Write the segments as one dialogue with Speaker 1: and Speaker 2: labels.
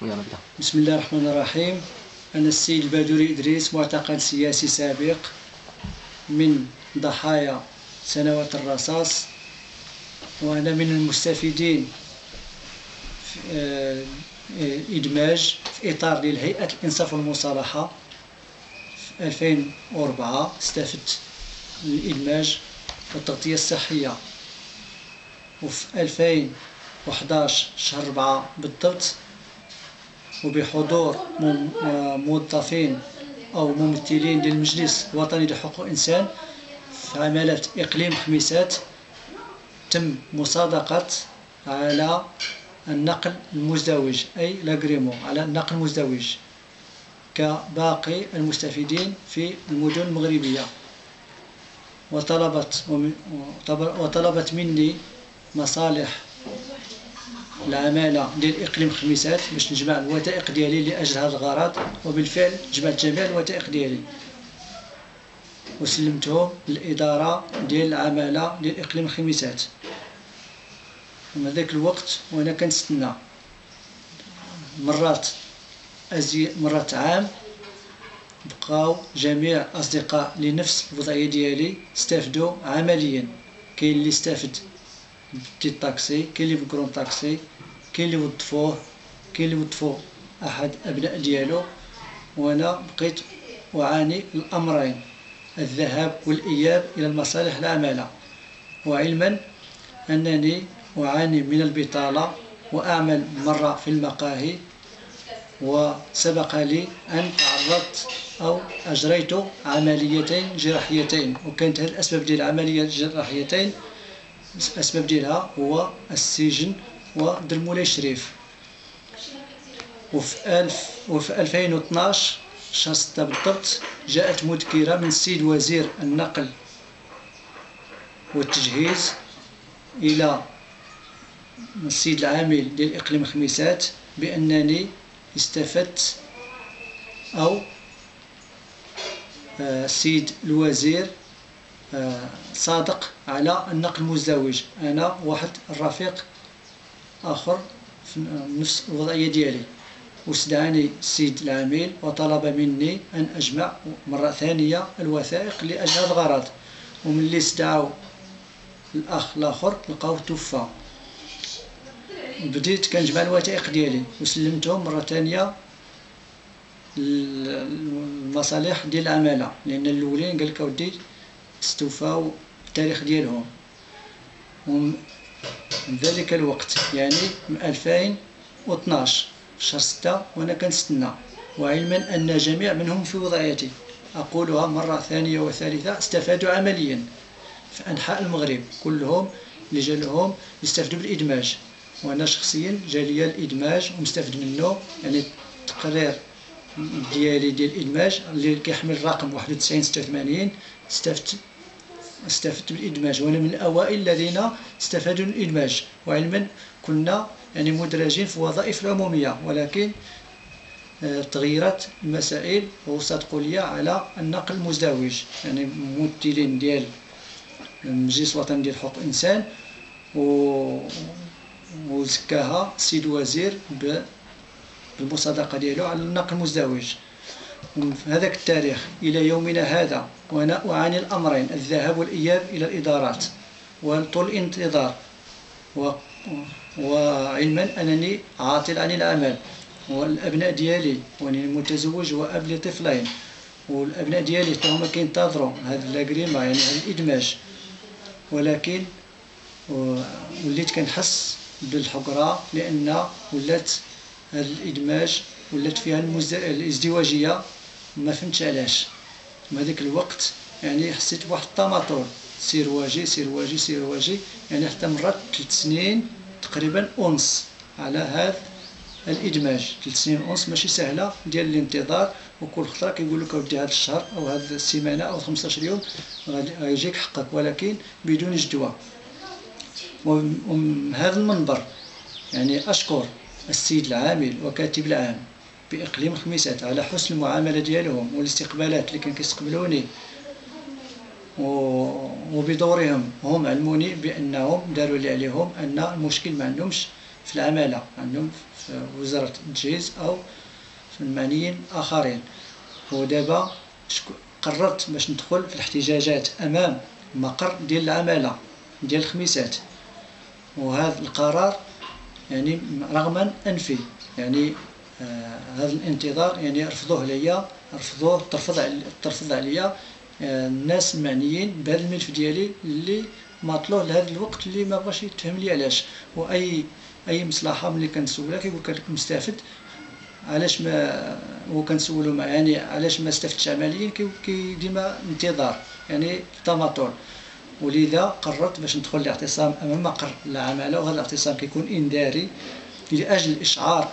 Speaker 1: ويلا نبدا.
Speaker 2: بسم الله الرحمن الرحيم. أنا السيد البادوري إدريس، معتقل سياسي سابق من ضحايا سنوات الرصاص، وأنا من المستفيدين في إدماج في إطار للهيئة الإنصاف والمصالحة. في 2004 استفدت من الإدماج والتغطية الصحية، وفي 2011 شهر 4 بالضبط، وبحضور موظفين أو ممثلين للمجلس الوطني لحقوق الإنسان في عمالة إقليم خميسات، تم مصادقة على النقل المزدوج، أي لاغريمون على النقل المزدوج كباقي المستفيدين في المدن المغربية. وطلبت مني مصالح العمالة ديال إقليم خميسات باش نجمع الوثائق ديالي لأجل هذا الغرض، وبالفعل جمعت جميع الوثائق ديالي وسلمتهم للإدارة ديال العمالة ديال إقليم خميسات. ومن ذاك الوقت وأنا كنستنى مرات عام بقاو جميع أصدقاء لنفس الوضعية ديالي استافدوا عمليا. كاين اللي استافد بتي طاكسي، كاين اللي بكرون طاكسي، كاين اللي وظفوه، كاين اللي وظفوا أحد أبناء ديالو، وأنا بقيت أعاني الأمرين، الذهاب والإياب إلى المصالح العمالة، وعلما أنني أعاني من البطالة وأعمل مرة في المقاهي. وسبق لي أن تعرضت أو أجريت عمليتين جراحيتين، وكانت هذه الأسباب ديال العمليات الجراحيتين الأسباب ديالها هو السجن ودر مولاي شريف. وفي 2012 شهر 6 بالضبط جاءت مذكرة من السيد وزير النقل والتجهيز إلى السيد العامل ديال إقليم خميسات بأنني استفدت، أو السيد الوزير صادق على النقل المزدوج، أنا واحد الرفيق آخر في نفس الوضعية ديالي. واستدعاني السيد العامل وطلب مني أن أجمع مرة ثانية الوثائق لأجل هذا الغرض، ومن اللي استدعاو الأخ الآخر لقاو توفى. بديت كنجمع الوثائق ديالي وسلمتهم مرة ثانية المصالح ديال العمالة، لأن الأولين قال لك أودي استوفاو التاريخ ديالهم. ومن ذلك الوقت يعني من 2012 شهر 6 وأنا كنستنى، وعلما أن جميع منهم في وضعيتي، أقولها مرة ثانية وثالثة، استفادوا عمليا في أنحاء المغرب كلهم اللي جالهم يستفدوا بالإدماج، وأنا شخصيا جالي الإدماج ومستفد منه. يعني التقرير ديالي ديال الإدماج اللي كيحمل الرقم 9186 استفدت بالإدماج، وأنا من الأوائل الذين استفادوا من الإدماج، وعلما كنا يعني مدرجين في الوظائف العمومية، ولكن تغيرت المسائل وصادقوا لي على النقل المزدوج. يعني ممثلين ديال المجلس الوطني ديال حقوق الإنسان وزكاها السيد الوزير بالمصادقة ديالو على النقل المزدوج. ومن هذاك التاريخ إلى يومنا هذا وأنا أعاني الأمرين، الذهاب والإياب إلى الإدارات وطول الانتظار، وعلما أنني عاطل عن العمل، والأبناء ديالي وأنني متزوج وأب لطفلين، والأبناء ديالي هما كينتظروا هذا اللاغريما، يعني هذا الإدماج. ولكن وليت كنحس بالحقرة، لأن ولات هذا الإدماج ولات فيها الازدواجية، ما فهمتش علاش. من هذاك الوقت يعني حسيت بواحد التماطل، سير واجي سير واجي سير واجي، يعني حتى مرات 3 سنين تقريبا ونص على هذا الإدماج. 3 سنين ونص ماشي سهلة ديال الانتظار، وكل خطرة كيقول لك أودي هذا الشهر أو هذه السيمانة أو 15 يوم غيجيك حقك، ولكن بدون جدوى. ومن هذا المنبر يعني أشكر السيد العامل وكاتب العام بإقليم خميسات على حسن المعاملة ديالهم والاستقبالات اللي كانوا كيستقبلوني، وبدورهم هم علموني بأنهم داروا اللي عليهم، أن المشكل ما عندهمش في العمالة، عندهم في وزارة التجهيز أو في المعنيين آخرين. ودابا قررت باش ندخل في الاحتجاجات أمام مقر ديال العمالة ديال الخميسات. وهذا القرار يعني رغم أنفي، يعني هذا الانتظار يعني رفضوه ليا، ترفض عليا الناس المعنيين بهذا الملف ديالي اللي ماطلوه لهذا الوقت، اللي ما بغاش يتهم لي علاش. واي مصلحه ملي كنسولها كيقول لك مستفد علاش ما، وكنسولو يعني علاش ما استفدتش عمليا، كي ديما انتظار يعني تماطل. ولذا قررت باش ندخل الاعتصام امام مقر العماله، وهذا الاعتصام كيكون انذاري لاجل اشعار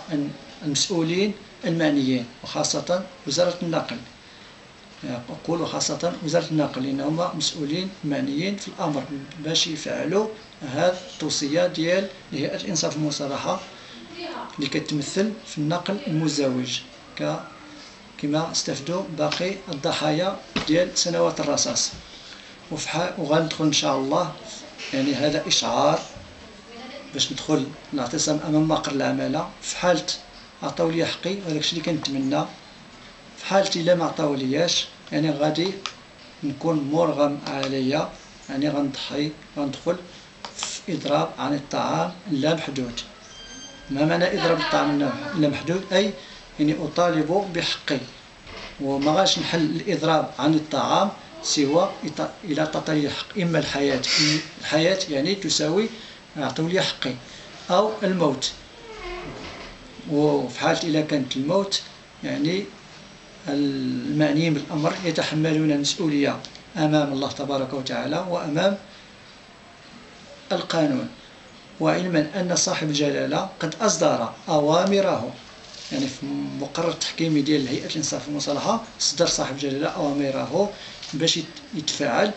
Speaker 2: المسؤولين المعنيين، وخاصه وزاره النقل. أقول وخاصة وزارة النقل، لأن هما مسؤولين معنيين في الأمر باش يفعلوا هذه التوصية ديال هيئة الإنصاف والمصالحة اللي كتمثل في النقل المزدوج، كما استفدوا باقي الضحايا ديال سنوات الرصاص. وغندخل إن شاء الله، يعني هذا إشعار باش ندخل الاعتصام أمام مقر العمالة. في حالة عطاو لي حقي، وهذاك الشيء اللي كنتمنى، في حالة إلا ما عطاولياش يعني غادي نكون مرغم عليا، يعني غندخل في إضراب عن الطعام اللامحدود. ما معنى إضراب الطعام اللامحدود؟ أي يعني أطالب بحقي، وما غاش نحل الإضراب عن الطعام سوى إلى تعطي لي حق، إما الحياة يعني تساوي أعطوا لي حقي، أو الموت. وفي حالة إلا كانت الموت يعني المعنيين بالأمر يتحملون المسؤولية أمام الله تبارك وتعالى وأمام القانون. وعلما أن صاحب الجلالة قد أصدر أوامره، يعني في مقرر التحكيمي ديال هيئة الإنصاف والمصالحة صدر صاحب الجلالة أوامره باش تفعل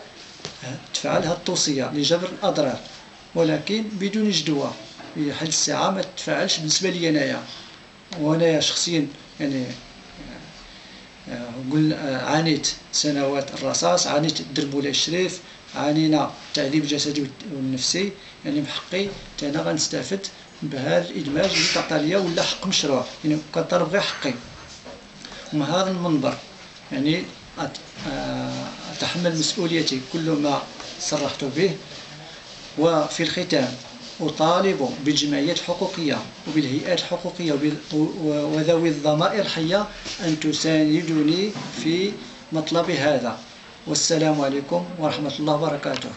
Speaker 2: هذه التوصية لجبر الأضرار، ولكن بدون جدوى. في حد الساعة ما تفعلش بالنسبة لي أنايا، وأنايا شخصيا يعني عانيت سنوات الرصاص، عانيت الدربولة الشريف، عانينا التعذيب الجسدي والنفسي. يعني بحقي أنا غنستافد بهذا الإدماج اللي تعطى ليا، ولا حق مشروع، يعني كنطالب غير حقي. ومن هذا المنبر يعني أتحمل مسؤوليتي كل ما صرحت به. وفي الختام أطالب بالجمعيات الحقوقية وبالهيئات الحقوقية وذوي الضمائر الحية أن تساندني في مطلب هذا. والسلام عليكم ورحمة الله وبركاته.